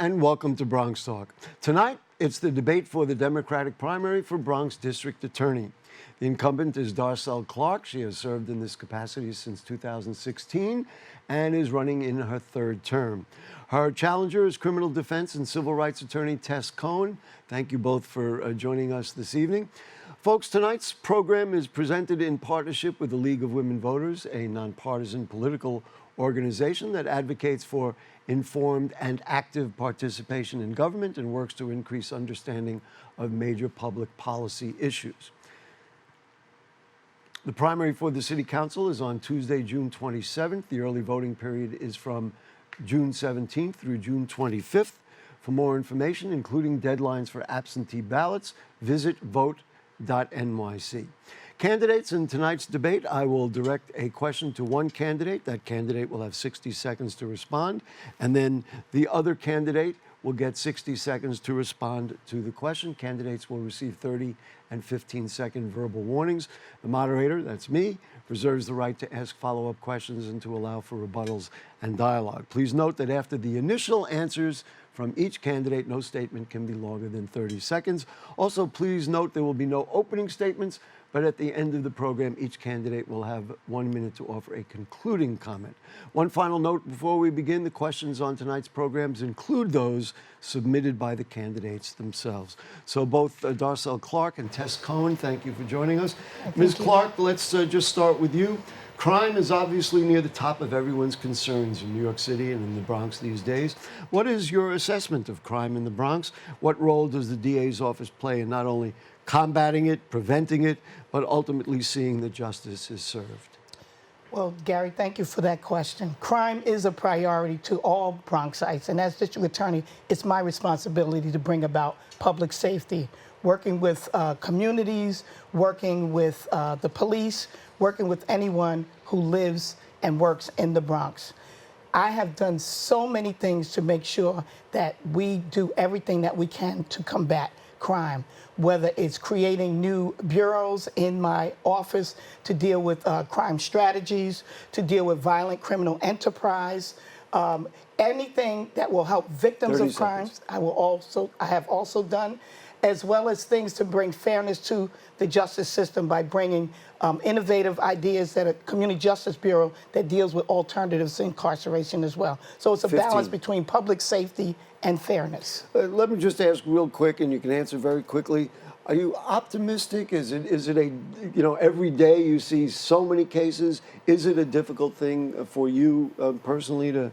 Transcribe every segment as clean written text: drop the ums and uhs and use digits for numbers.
and welcome to Bronx Talk. Tonight, it's the debate for the Democratic primary for Bronx District Attorney. The incumbent is Darcel Clark. She has served in this capacity since 2016 and is running in her third term. Her challenger is criminal defense and civil rights attorney Tess Cohen. Thank you both for joining us this evening. Folks, tonight's program is presented in partnership with the League of Women Voters, a nonpartisan political organization that advocates for informed and active participation in government and works to increase understanding of major public policy issues. The primary for the City Council is on Tuesday, June 27th. The early voting period is from June 17th through June 25th. For more information, including deadlines for absentee ballots, visit vote.nyc. Candidates in tonight's debate, I will direct a question to one candidate. That candidate will have 60 seconds to respond, and then the other candidate will get 60 seconds to respond to the question. Candidates will receive 30 and 15-second verbal warnings. The moderator, that's me, reserves the right to ask follow-up questions and to allow for rebuttals and dialogue. Please note that after the initial answers from each candidate, no statement can be longer than 30 seconds. Also, please note there will be no opening statements, but at the end of the program, each candidate will have 1 minute to offer a concluding comment. One final note before we begin, the questions on tonight's programs include those submitted by the candidates themselves. So both Darcel Clark and Tess Cohen, thank you for joining us. Ms. Clark, let's just start with you. Crime is obviously near the top of everyone's concerns in New York City and in the Bronx these days. What is your assessment of crime in the Bronx? What role does the DA's office play in not only combating it, preventing it, but ultimately seeing that justice is served? Well, Gary, thank you for that question. Crime is a priority to all Bronxites, and as district attorney, it's my responsibility to bring about public safety, working with communities, working with the police, working with anyone who lives and works in the Bronx. I have done so many things to make sure that we do everything that we can to combat crime, whether it's creating new bureaus in my office to deal with crime strategies, to deal with violent criminal enterprise, anything that will help victims of crimes, I have also done, as well as things to bring fairness to the justice system by bringing innovative ideas that a community justice bureau that deals with alternatives to incarceration as well. So it's a balance between public safety and fairness. Let me just ask real quick, and you can answer very quickly. Are you optimistic? Is it a, every day you see so many cases? Is it a difficult thing for you personally to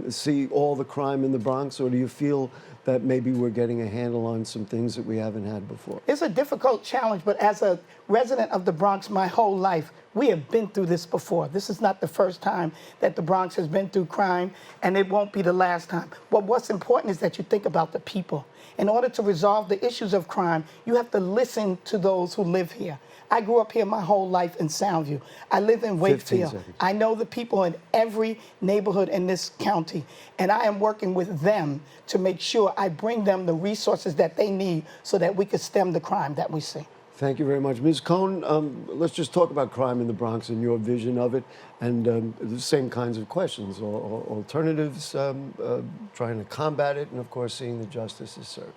see all the crime in the Bronx, or do you feel that maybe we're getting a handle on some things that we haven't had before? It's a difficult challenge, but as a resident of the Bronx my whole life, we have been through this before. This is not the first time that the Bronx has been through crime, and it won't be the last time. But what's important is that you think about the people. In order to resolve the issues of crime, you have to listen to those who live here. I grew up here my whole life in Soundview. I live in Wakefield. I know the people in every neighborhood in this county, and I am working with them to make sure I bring them the resources that they need so that we can stem the crime that we see. Thank you very much. Ms. Cohen, let's just talk about crime in the Bronx and your vision of it, and the same kinds of questions, alternatives, trying to combat it, and of course seeing that justice is served.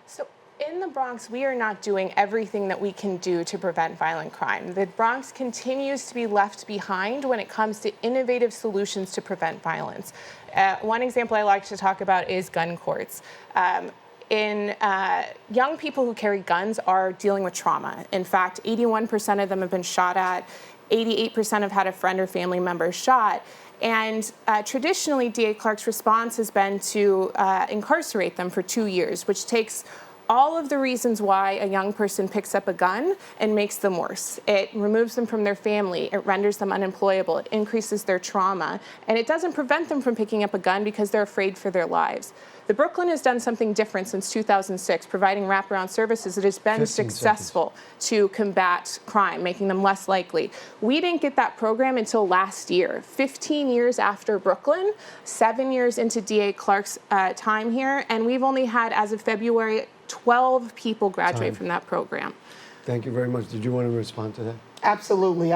So in the Bronx, we are not doing everything that we can do to prevent violent crime. The Bronx continues to be left behind when it comes to innovative solutions to prevent violence. One example I like to talk about is gun courts. Young people who carry guns are dealing with trauma. In fact, 81% of them have been shot at, 88% have had a friend or family member shot. And traditionally, DA Clark's response has been to incarcerate them for 2 years, which takes all of the reasons why a young person picks up a gun and makes them worse. It removes them from their family, it renders them unemployable, it increases their trauma, and it doesn't prevent them from picking up a gun because they're afraid for their lives. The Brooklyn has done something different since 2006, providing wraparound services that has been successful to combat crime, making them less likely. We didn't get that program until last year, 15 years after Brooklyn, 7 years into DA Clark's time here, and we've only had, as of February, 12 people graduate from that program. Thank you very much. Did you want to respond to that? Absolutely.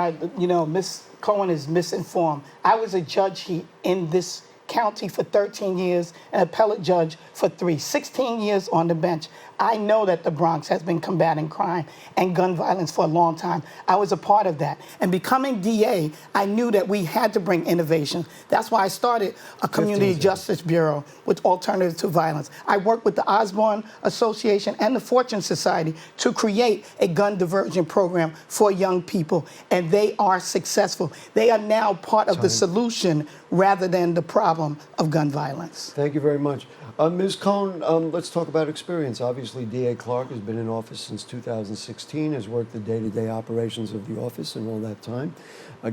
Ms. Cohen is misinformed. I was a judge in this county for 13 years, an appellate judge for 3, 16 years on the bench. I know that the Bronx has been combating crime and gun violence for a long time. I was a part of that. And becoming DA, I knew that we had to bring innovation. That's why I started a community justice bureau with Alternatives to Violence. I worked with the Osborne Association and the Fortune Society to create a gun diversion program for young people, and they are successful. They are now part of the solution rather than the problem of gun violence. Thank you very much. Ms. Cohen, let's talk about experience. Obviously, D.A. Clark has been in office since 2016, has worked the day-to-day operations of the office in all that time,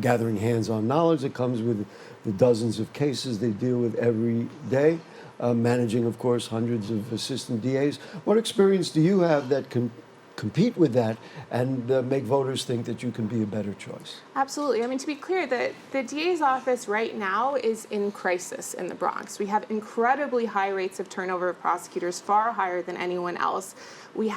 gathering hands-on knowledge that comes with the dozens of cases they deal with every day, managing, of course, hundreds of assistant DAs. What experience do you have that can compete with that and make voters think that you can be a better choice? Absolutely. I mean, to be clear, the DA's office right now is in crisis in the Bronx. We have incredibly high rates of turnover of prosecutors, far higher than anyone else. We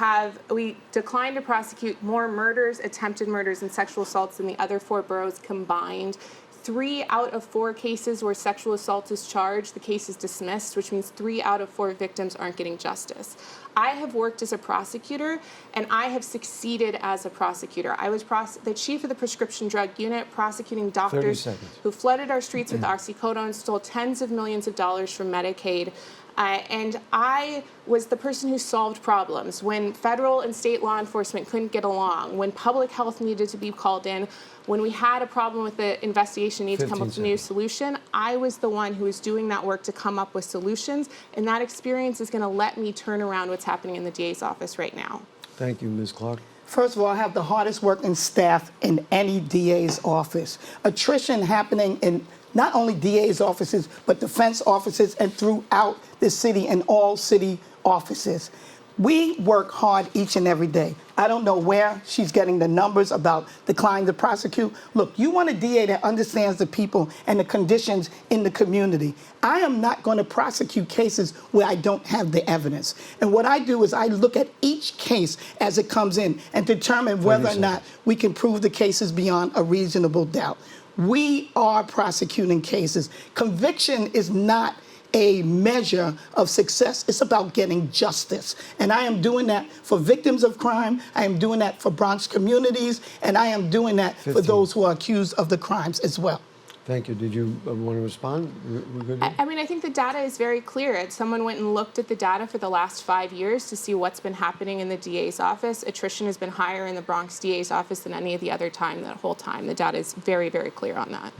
declined to prosecute more murders, attempted murders, and sexual assaults than the other 4 boroughs combined. 3 out of 4 cases where sexual assault is charged, the case is dismissed, which means 3 out of 4 victims aren't getting justice. I have worked as a prosecutor, and I have succeeded as a prosecutor. I was the chief of the prescription drug unit, prosecuting doctors who flooded our streets with oxycodone, stole tens of millions of dollars from Medicaid. And I was the person who solved problems when federal and state law enforcement couldn't get along, when public health needed to be called in, when we had a problem with the investigation needed to come up with a new solution. I was the one who was doing that work to come up with solutions, and that experience is going to let me turn around what's happening in the DA's office right now. Thank you, Ms. Clark. First of all, I have the hardest working staff in any DA's office. Attrition happening in not only DA's offices, but defense offices and throughout the city and all city offices. We work hard each and every day. I don't know where she's getting the numbers about declining to prosecute. Look, you want a DA that understands the people and the conditions in the community. I am not going to prosecute cases where I don't have the evidence. And what I do is I look at each case as it comes in and determine whether or not we can prove the cases beyond a reasonable doubt. We are prosecuting cases. Conviction is not a measure of success. It's about getting justice. And I am doing that for victims of crime. I am doing that for Bronx communities. And I am doing that for those who are accused of the crimes as well. Thank you. Did you want to respond? We're good? I mean, I think the data is very clear. Someone went and looked at the data for the last 5 years to see what's been happening in the DA's office. Attrition has been higher in the Bronx DA's office than any of the other time, that whole time. The data is very, very clear on that.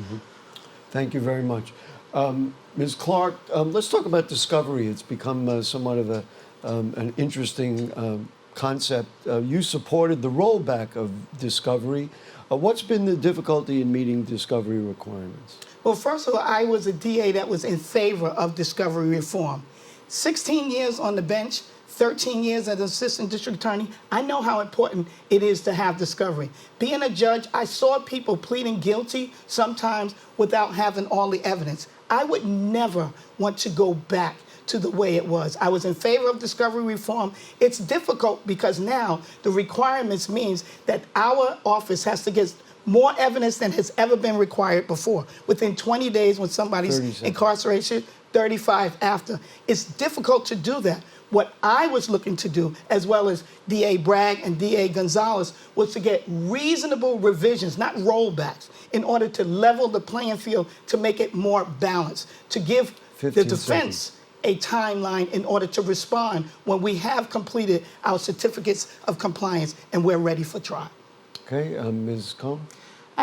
Thank you very much. Ms. Clark, let's talk about discovery. It's become somewhat of an interesting concept. You supported the rollback of discovery. What's been the difficulty in meeting discovery requirements? Well, first of all, I was a DA that was in favor of discovery reform. 16 years on the bench, 13 years as an assistant district attorney, I know how important it is to have discovery. Being a judge, I saw people pleading guilty sometimes without having all the evidence. I would never want to go back to the way it was. I was in favor of discovery reform. It's difficult because now the requirements means that our office has to get more evidence than has ever been required before. Within 20 days when somebody's incarceration, 35 after. It's difficult to do that. What I was looking to do, as well as DA Bragg and DA Gonzalez, was to get reasonable revisions, not rollbacks, in order to level the playing field to make it more balanced, to give the defense a timeline in order to respond when we have completed our certificates of compliance and we're ready for trial. Okay, Ms. Cohen?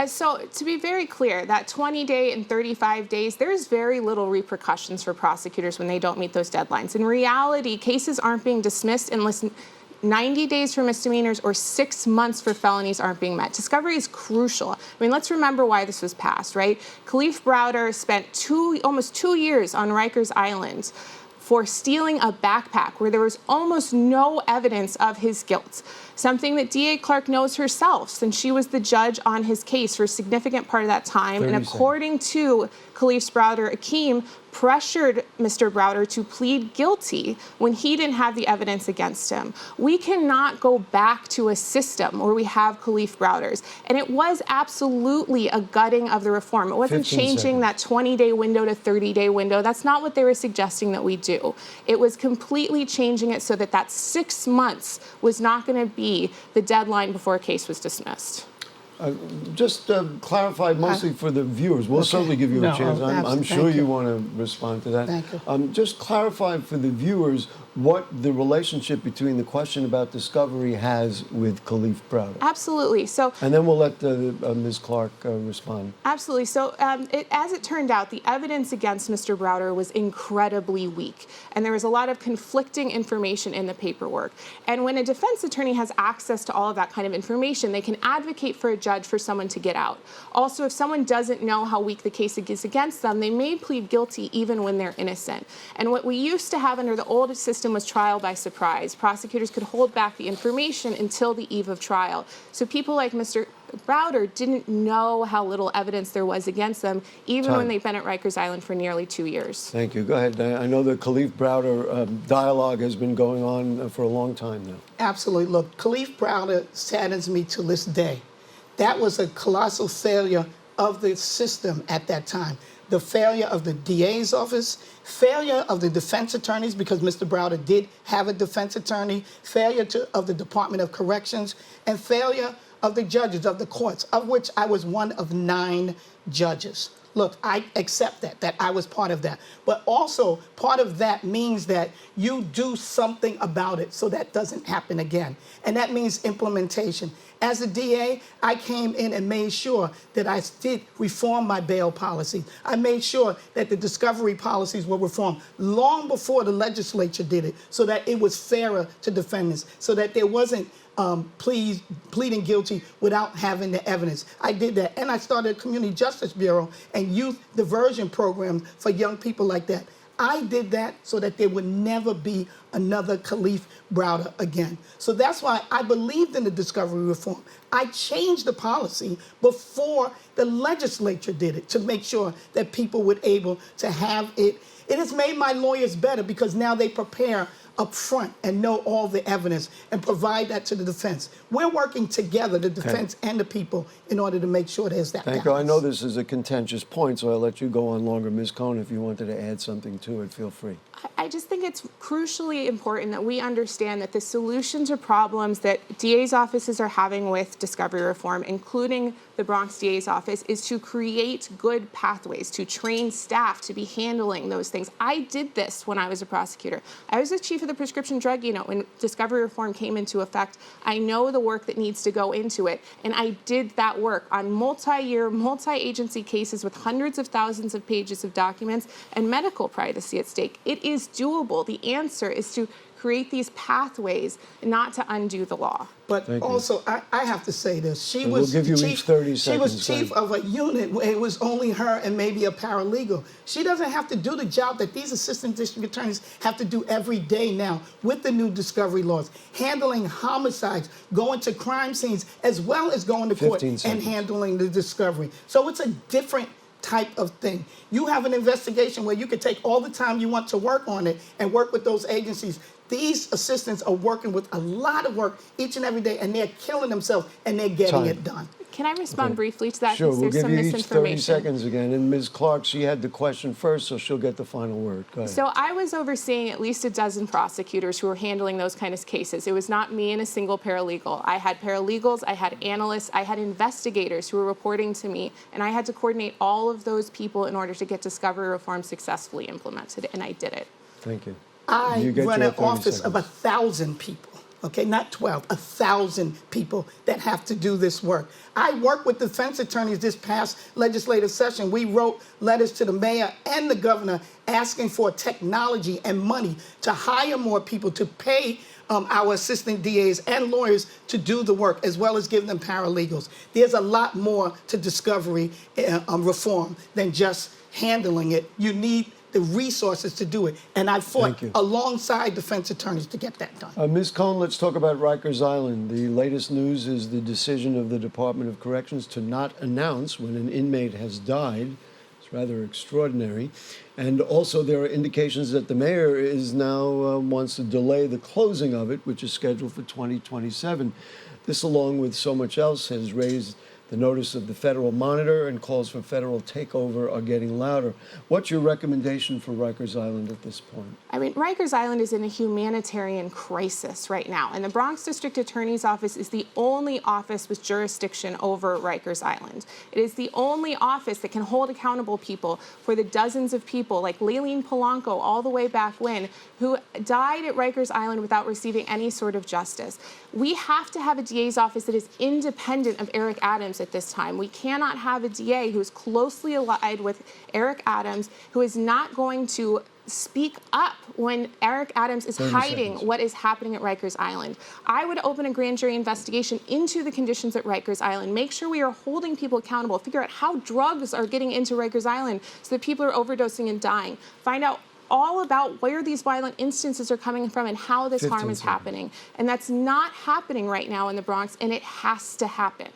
So to be very clear, that 20-day and 35 days, there's very little repercussions for prosecutors when they don't meet those deadlines. In reality, cases aren't being dismissed unless 90 days for misdemeanors or 6 months for felonies aren't being met. Discovery is crucial. I mean, let's remember why this was passed, right? Khalif Browder spent almost 2 years on Rikers Island for stealing a backpack where there was almost no evidence of his guilt. Something that DA Clark knows herself, since she was the judge on his case for a significant part of that time. And according to Khalif Browder Akeem, pressured Mr. Browder to plead guilty when he didn't have the evidence against him. We cannot go back to a system where we have Khalif Browders. And it was absolutely a gutting of the reform. It wasn't changing that 20-day window to 30-day window. That's not what they were suggesting that we do. It was completely changing it so that that 6 months was not going to be the deadline before a case was dismissed. Just clarify mostly for the viewers. We'll certainly give you a chance. I'm sure you want to respond to that. Thank you. Just clarify for the viewers what the relationship between the question about discovery has with Khalif Browder. Absolutely. So, and then we'll let Ms. Clark respond. Absolutely. So as it turned out, the evidence against Mr. Browder was incredibly weak. And there was a lot of conflicting information in the paperwork. And when a defense attorney has access to all of that kind of information, they can advocate for a judge for someone to get out. Also, if someone doesn't know how weak the case is against them, they may plead guilty even when they're innocent. And what we used to have under the old system was trial by surprise. Prosecutors could hold back the information until the eve of trial. So people like Mr. Browder didn't know how little evidence there was against them, even when they've been at Rikers Island for nearly 2 years. Thank you. Go ahead. I know the Khalif Browder dialogue has been going on for a long time now. Absolutely. Look, Khalif Browder saddens me to this day. That was a colossal failure of the system at that time. The failure of the DA's office, failure of the defense attorneys, because Mr. Browder did have a defense attorney, failure of the Department of Corrections, and failure of the judges, of the courts, of which I was one of 9 judges. Look, I accept that I was part of that. But also, part of that means that you do something about it so that doesn't happen again. And that means implementation. As a DA, I came in and made sure that I did reform my bail policy. I made sure that the discovery policies were reformed long before the legislature did it, so that it was fairer to defendants, so that there wasn't pleading guilty without having the evidence. I did that. And I started a Community Justice Bureau and youth diversion programs for young people like that. I did that so that there would never be another Khalif Browder again. So that's why I believed in the discovery reform. I changed the policy before the legislature did it to make sure that people were able to have it. It has made my lawyers better because now they prepare up front and know all the evidence and provide that to the defense. We're working together, the defense and the people, in order to make sure there's that balance. Thank you. I know this is a contentious point, so I'll let you go on longer. Ms. Cohen, if you wanted to add something to it, feel free. I just think it's crucially important that we understand that the solution to problems that DA's offices are having with discovery reform, including the Bronx DA's office, is to create good pathways, to train staff to be handling those things. I did this when I was a prosecutor. I was the chief of the prescription drug unit when discovery reform came into effect. I know the work that needs to go into it, and I did that work on multi-year, multi-agency cases with hundreds of thousands of pages of documents and medical privacy at stake. It is doable. The answer is to create these pathways, not to undo the law. But also, I have to say this. She we'll was give you chief, each 30 seconds. She was chief of a unit where it was only her and maybe a paralegal. She doesn't have to do the job that these assistant district attorneys have to do every day now with the new discovery laws, handling homicides, going to crime scenes, as well as going to court and handling the discovery. So it's a different type of thing. You have an investigation where you can take all the time you want to work on it and work with those agencies. These assistants are working with a lot of work each and every day, and they're killing themselves, and they're getting it done. Can I respond briefly to that? Sure, Because we'll there's give some you each 30 misinformation. seconds again. And Ms. Clark, she had the question first, so she'll get the final word. Go ahead. So I was overseeing at least a dozen prosecutors who were handling those kind of cases. It was not me and a single paralegal. I had paralegals, I had analysts, I had investigators who were reporting to me, and I had to coordinate all of those people in order to get discovery reform successfully implemented, and I did it. Thank you. I run an office of 1,000 people, okay, not 12, 1,000 people that have to do this work. I work with defense attorneys this past legislative session. We wrote letters to the mayor and the governor asking for technology and money to hire more people, to pay our assistant DAs and lawyers to do the work, as well as give them paralegals. There's a lot more to discovery reform than just handling it. You need the resources to do it. And I fought alongside defense attorneys to get that done. Ms. Cohen, let's talk about Rikers Island. The latest news is the decision of the Department of Corrections to not announce when an inmate has died. It's rather extraordinary. And also there are indications that the mayor is now wants to delay the closing of it, which is scheduled for 2027. This, along with so much else, has raised the notice of the federal monitor, and calls for federal takeover are getting louder. What's your recommendation for Rikers Island at this point? I mean, Rikers Island is in a humanitarian crisis right now, and the Bronx District Attorney's Office is the only office with jurisdiction over Rikers Island. It is the only office that can hold accountable people for the dozens of people like Layleen Polanco all the way back when, who died at Rikers Island without receiving any sort of justice. We have to have a DA's office that is independent of Eric Adams at this time. We cannot have a DA who is closely allied with Eric Adams, who is not going to speak up when Eric Adams is hiding what is happening at Rikers Island. I would open a grand jury investigation into the conditions at Rikers Island, make sure we are holding people accountable, figure out how drugs are getting into Rikers Island so that people are overdosing and dying, find out all about where these violent instances are coming from and how this harm is happening. And that's not happening right now in the Bronx, and it has to happen.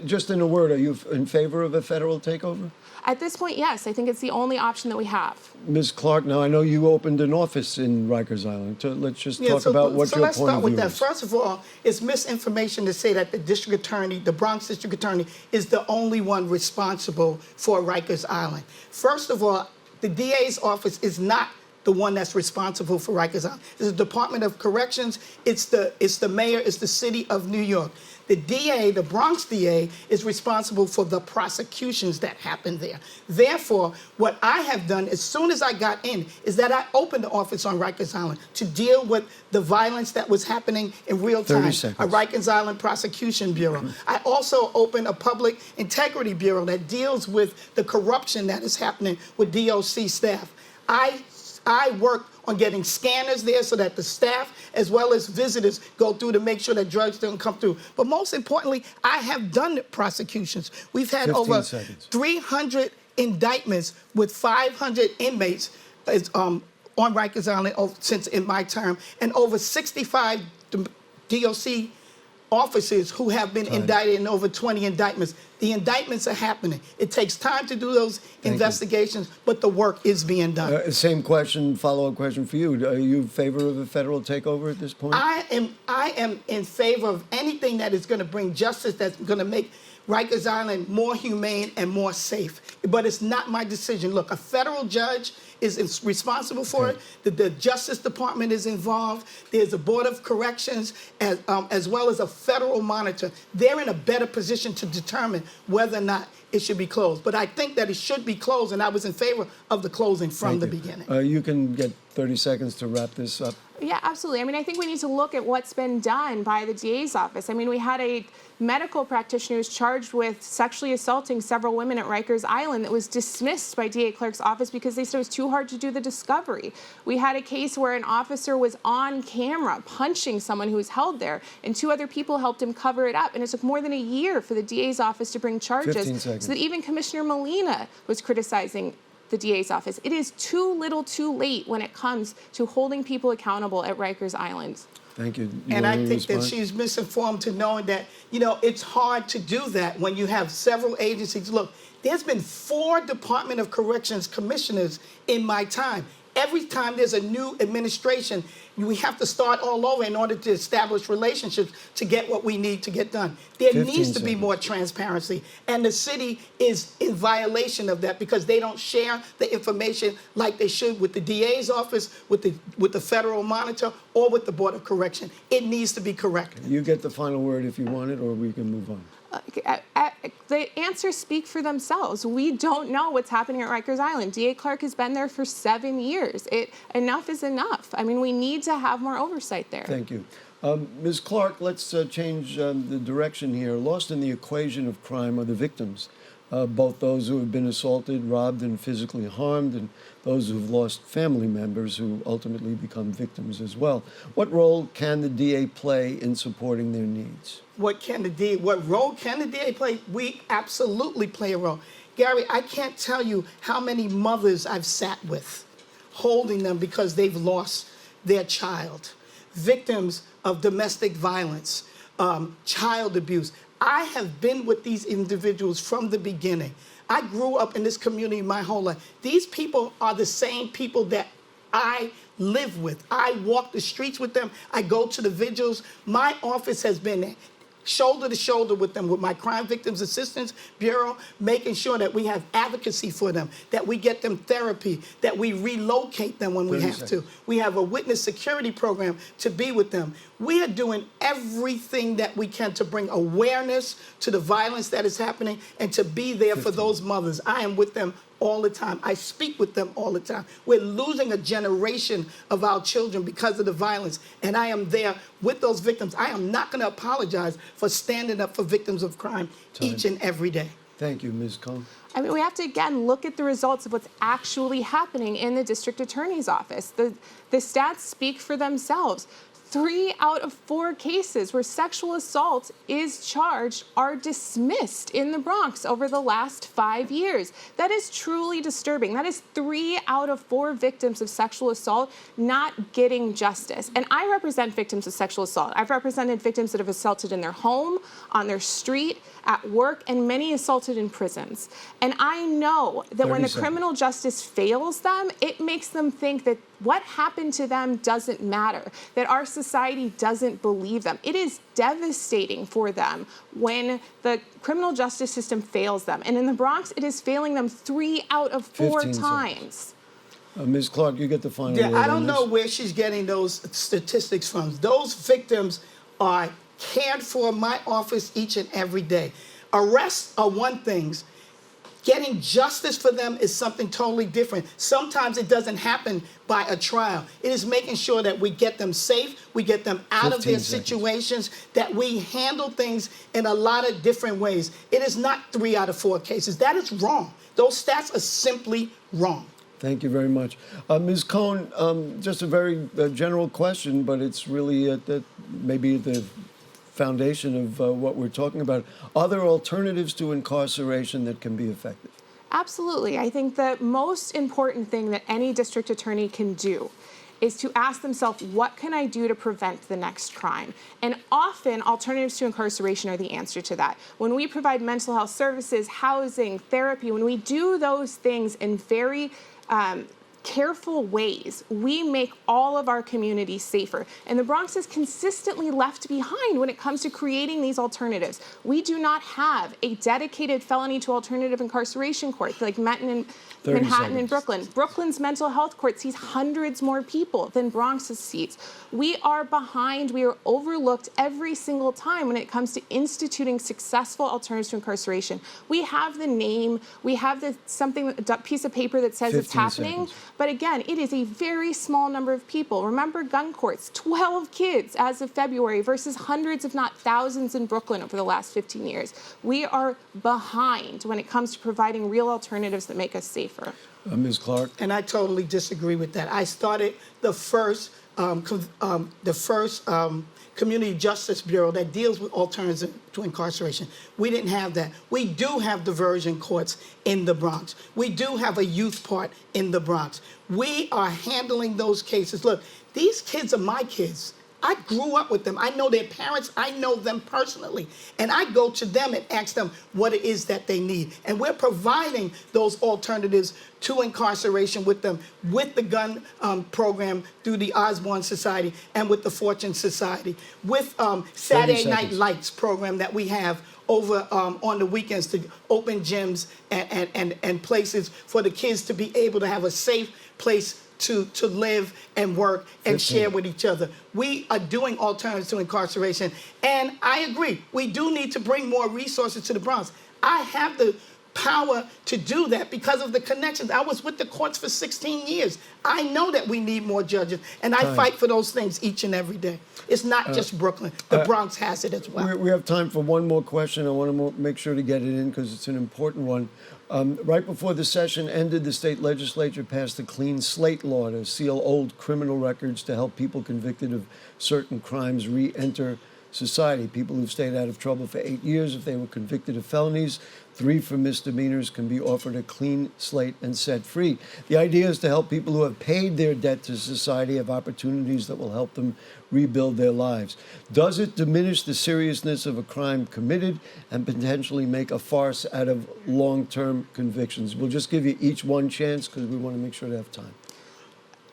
Just in a word, are you in favor of a federal takeover? At this point, yes. I think it's the only option that we have. Ms. Clark, now I know you opened an office in Rikers Island. So let's just talk about what your point of view is. So let's start with that. First of all, it's misinformation to say that the district attorney, the Bronx district attorney, is the only one responsible for Rikers Island. First of all, the DA's office is not the one that's responsible for Rikers Island. It's the Department of Corrections. It's the mayor. It's the city of New York. The DA, the Bronx DA, is responsible for the prosecutions that happen there. Therefore, what I have done as soon as I got in is that I opened the office on Rikers Island to deal with the violence that was happening in real time. 30 seconds. A Rikers Island Prosecution Bureau. I also opened a Public Integrity Bureau that deals with the corruption that is happening with DOC staff. I work on getting scanners there so that the staff as well as visitors go through to make sure that drugs don't come through. But most importantly, I have done prosecutions. We've had over 300 indictments with 500 inmates on Rikers Island since in my term, and over 65 DOC officers who have been indicted in over 20 indictments. The indictments are happening. It takes time to do those investigations, but the work is being done. Same question, follow-up question for you. Are you in favor of a federal takeover at this point? I am in favor of anything that is going to bring justice, that's going to make Rikers Island more humane and more safe. But it's not my decision. Look, a federal judge is responsible for it. The Justice Department is involved. There's a Board of Corrections as well as a federal monitor. They're in a better position to determine whether or not it should be closed. But I think that it should be closed, and I was in favor of the closing from the beginning. You can get 30 seconds to wrap this up. Yeah, absolutely. I mean, I think we need to look at what's been done by the DA's office. I mean, we had a medical practitioner who was charged with sexually assaulting several women at Rikers Island that was dismissed by DA Clark's office because they said it was too hard to do the discovery. We had a case where an officer was on camera punching someone who was held there, and 2 other people helped him cover it up. And it took more than a year for the DA's office to bring charges, so that even Commissioner Molina was criticizing the DA's office. It is too little too late when it comes to holding people accountable at Rikers Island. Thank you. And I think that she's misinformed to knowing that, it's hard to do that when you have several agencies. Look, there's been 4 Department of Corrections commissioners in my time. Every time there's a new administration, we have to start all over in order to establish relationships to get what we need to get done. There needs to be more transparency, and the city is in violation of that because they don't share the information like they should with the DA's office, with the federal monitor, or with the Board of Correction. It needs to be corrected. You get the final word if you want it, or we can move on. The answers speak for themselves. We don't know what's happening at Rikers Island. DA Clark has been there for 7 years. Enough is enough. I mean, we need to have more oversight there. Thank you. Ms. Clark, let's change the direction here. Lost in the equation of crime are the victims, both those who have been assaulted, robbed, and physically harmed, and those who've lost family members who ultimately become victims as well. What role can the DA play in supporting their needs? What role can the DA play? We absolutely play a role. Gary, I can't tell you how many mothers I've sat with, holding them because they've lost their child, victims of domestic violence, child abuse. I have been with these individuals from the beginning. I grew up in this community my whole life. These people are the same people that I live with. I walk the streets with them. I go to the vigils. My office has been shoulder to shoulder with them, with my Crime Victims Assistance Bureau, making sure that we have advocacy for them, that we get them therapy, that we relocate them when we have to. We have a witness security program to be with them. We are doing everything that we can to bring awareness to the violence that is happening and to be there for those mothers. I am with them all the time. I speak with them all the time. We're losing a generation of our children because of the violence, and I am there with those victims. I am not going to apologize for standing up for victims of crime each and every day. Thank you, Ms. Cohen. I mean, we have to, again, look at the results of what's actually happening in the district attorney's office. The stats speak for themselves. 3 out of 4 cases where sexual assault is charged are dismissed in the Bronx over the last 5 years. That is truly disturbing. That is 3 out of 4 victims of sexual assault not getting justice. And I represent victims of sexual assault. I've represented victims that have assaulted in their home, on their street, at work, and many assaulted in prisons. And I know that when the criminal justice fails them, it makes them think that what happened to them doesn't matter, that our society doesn't believe them. It is devastating for them when the criminal justice system fails them. And in the Bronx, it is failing them 3 out of 4 times. Ms. Clark, you get the final word I on don't this. know where she's getting those statistics from. Those victims are cared for in my office each and every day. Arrests are one thing. Getting justice for them is something totally different. Sometimes it doesn't happen by a trial. It is making sure that we get them safe, we get them out of their situations, that we handle things in a lot of different ways. It is not 3 out of 4 cases. That is wrong. Those stats are simply wrong. Thank you very much. Ms. Cohen, just a very general question, but it's really maybe the foundation of what we're talking about. Are there alternatives to incarceration that can be effective? Absolutely. I think the most important thing that any district attorney can do is to ask themselves, what can I do to prevent the next crime? And often, alternatives to incarceration are the answer to that. When we provide mental health services, housing, therapy, when we do those things in very careful ways, we make all of our communities safer. And the Bronx is consistently left behind when it comes to creating these alternatives. We do not have a dedicated felony to alternative incarceration court like Manhattan and Brooklyn. Brooklyn's mental health court sees hundreds more people than Bronx's seats. We are behind. We are overlooked every single time when it comes to instituting successful alternatives to incarceration. We have the name. We have a piece of paper that says it's happening. But again, it is a very small number of people. Remember gun courts, 12 kids as of February versus hundreds, if not thousands, in Brooklyn over the last 15 years. We are behind when it comes to providing real alternatives that make us safer. Ms. Clark? And I totally disagree with that. I started the first Community Justice Bureau that deals with alternatives to incarceration. We didn't have that. We do have diversion courts in the Bronx. We do have a youth part in the Bronx. We are handling those cases. Look, these kids are my kids. I grew up with them. I know their parents. I know them personally. And I go to them and ask them what it is that they need. And we're providing those alternatives to incarceration with them, with the gun program through the Osborne Society and with the Fortune Society, with Saturday Night Lights program that we have over on the weekends to open gyms and places for the kids to be able to have a safe place to live and work and share with each other. We are doing alternatives to incarceration. And I agree, we do need to bring more resources to the Bronx. I have the power to do that because of the connections. I was with the courts for 16 years. I know that we need more judges, and I fight for those things each and every day. It's not just Brooklyn. The Bronx has it as well. We have time for one more question. I want to make sure to get it in because it's an important one. Right before the session ended, the state legislature passed a clean slate law to seal old criminal records to help people convicted of certain crimes re-enter society. People who've stayed out of trouble for 8 years, if they were convicted of felonies, 3 for misdemeanors, can be offered a clean slate and set free. The idea is to help people who have paid their debt to society have opportunities that will help them rebuild their lives. Does it diminish the seriousness of a crime committed and potentially make a farce out of long-term convictions? We'll just give you each one chance because we want to make sure to have time.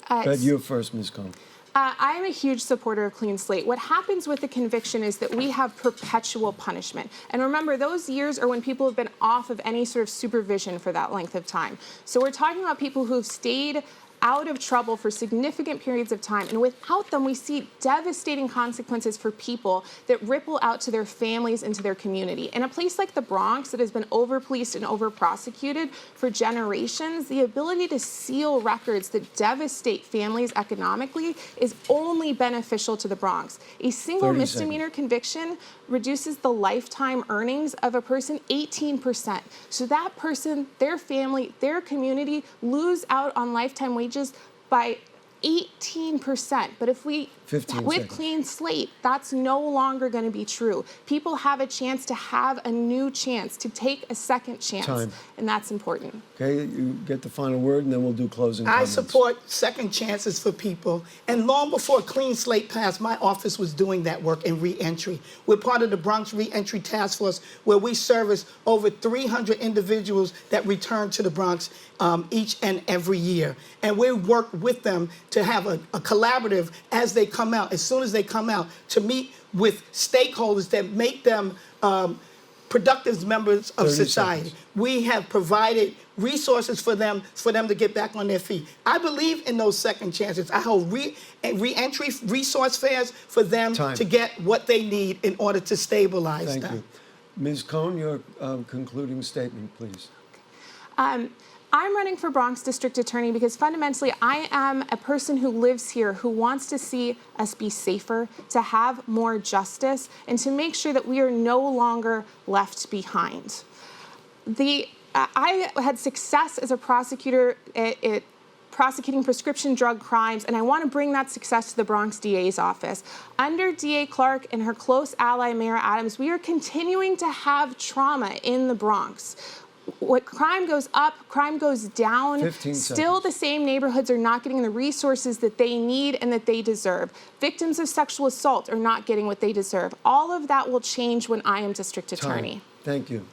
Go ahead, you're first, Ms. Cohen. I'm a huge supporter of clean slate. What happens with the conviction is that we have perpetual punishment. And remember, those years are when people have been off of any sort of supervision for that length of time. So we're talking about people who've stayed out of trouble for significant periods of time. And without them, we see devastating consequences for people that ripple out to their families and to their community. In a place like the Bronx that has been over-policed and over-prosecuted for generations, the ability to seal records that devastate families economically is only beneficial to the Bronx. A single misdemeanor conviction reduces the lifetime earnings of a person 18%. So that person, their family, their community lose out on lifetime wages by 18%. But if we, with clean slate, that's no longer going to be true. People have a chance to have a new chance, to take a second chance. And that's important. Okay, you get the final word, and then we'll do closing comments. I support second chances for people. And long before Clean Slate passed, my office was doing that work in reentry. We're part of the Bronx Reentry Task Force, where we service over 300 individuals that return to the Bronx each and every year. And we work with them to have a collaborative as they come out, as soon as they come out, to meet with stakeholders that make them productive members of society. We have provided resources for them to get back on their feet. I believe in those second chances. I hold re-entry resource fairs for them to get what they need in order to stabilize them. Thank you. Ms. Cohen, your concluding statement, please. I'm running for Bronx District Attorney because fundamentally I am a person who lives here who wants to see us be safer, to have more justice, and to make sure that we are no longer left behind. I had success as a prosecutor at prosecuting prescription drug crimes, and I want to bring that success to the Bronx DA's office. Under DA Clark and her close ally, Mayor Adams, we are continuing to have trauma in the Bronx. What crime goes up, crime goes down. Still, the same neighborhoods are not getting the resources that they need and that they deserve. Victims of sexual assault are not getting what they deserve. All of that will change when I am district attorney. Thank you.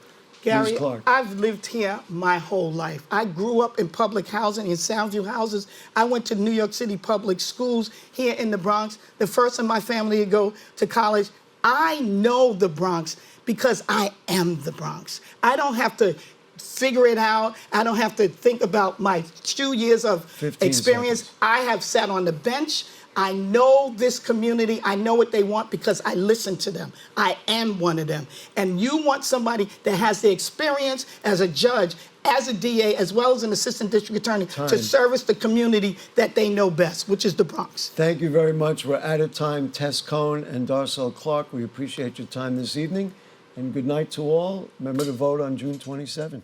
Gary, I've lived here my whole life. I grew up in public housing, in Soundview houses. I went to New York City public schools here in the Bronx. The first in my family to go to college. I know the Bronx because I am the Bronx. I don't have to figure it out. I don't have to think about my 2 years of experience. I have sat on the bench. I know this community. I know what they want because I listen to them. I am one of them. And you want somebody that has the experience as a judge, as a DA, as well as an assistant district attorney to service the community that they know best, which is the Bronx. Thank you very much. We're out of time. Tess Cohen and Darcel Clark, we appreciate your time this evening. And good night to all. Remember to vote on June 27th.